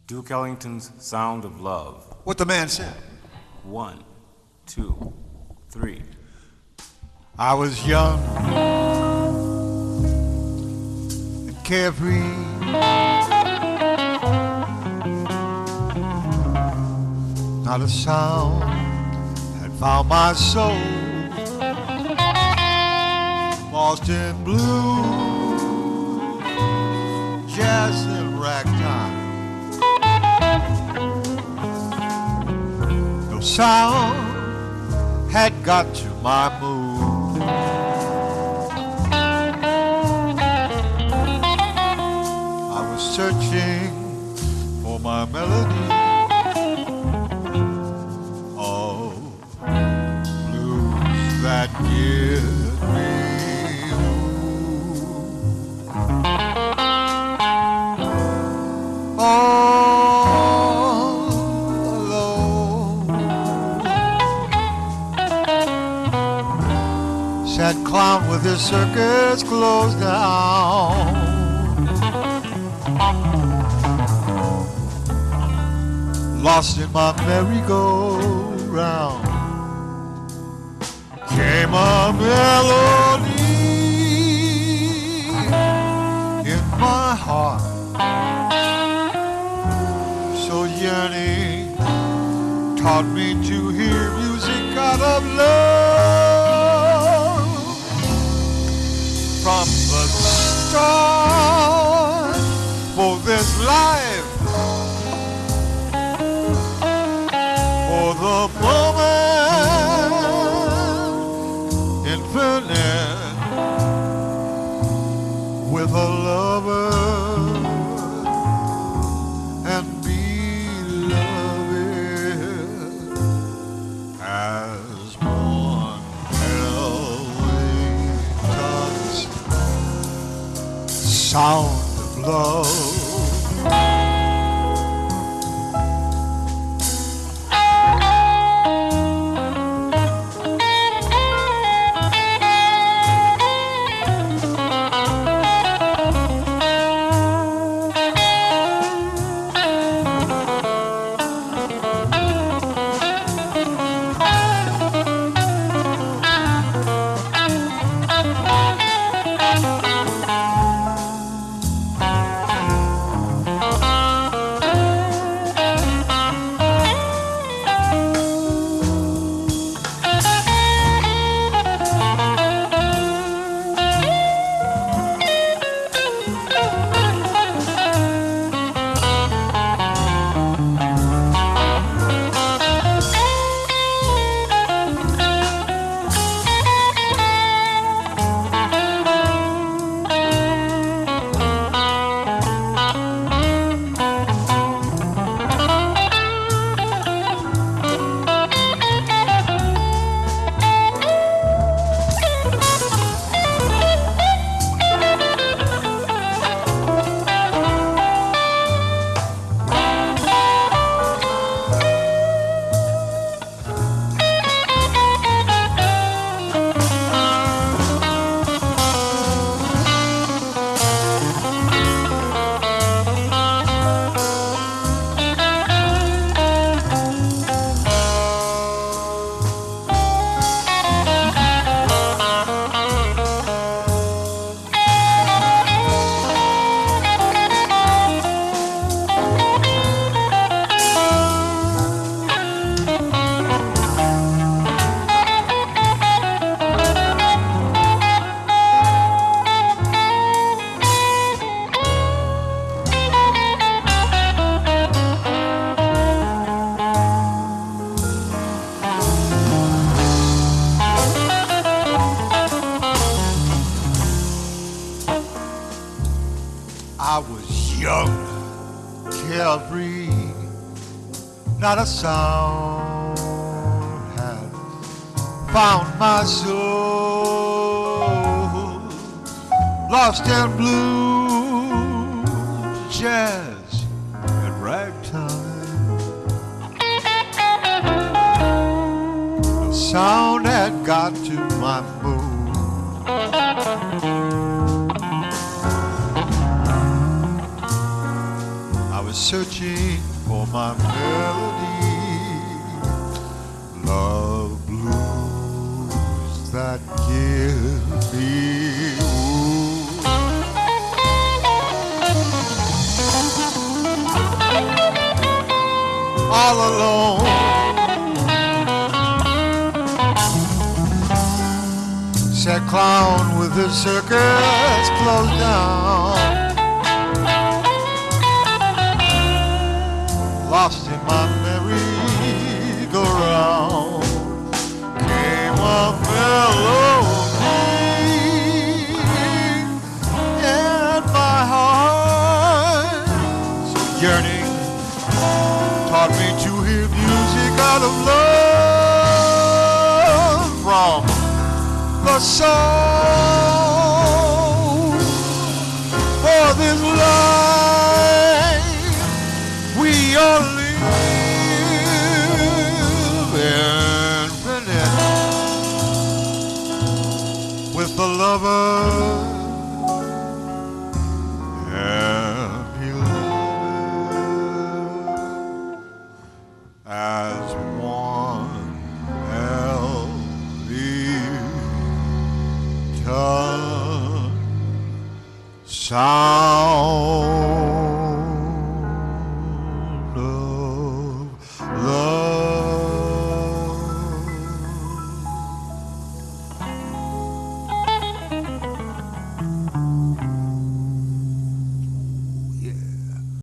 Duke Ellington's Sound of Love. What the man said. 1, 2, 3. I was young and carefree. Not a sound had found my soul, lost in blue, jazz and ragtime. No sound had got to my mood. I was searching for my melody. Oh, blues that give me all alone. Sad clown with his circus closed down. Lost in my merry-go-round. Came a melody in my heart, so yearning taught me to hear music out of love. From the start for this life, for the moment infinite, with a lover and beloved as one ellingtons sound of love. I was young, carefree, not a sound had found my soul, lost in blues, jazz, and ragtime. The sound had got to my mood. searching for my melody, love blues that give me wound. All alone, sat clown with his circus closed down, lost in my merry-go-round. Came a melody, and my heart, so yearning, taught me to hear music out of love from the soul. For this life we all live infinite, with the lover and beloved as one ellington sound.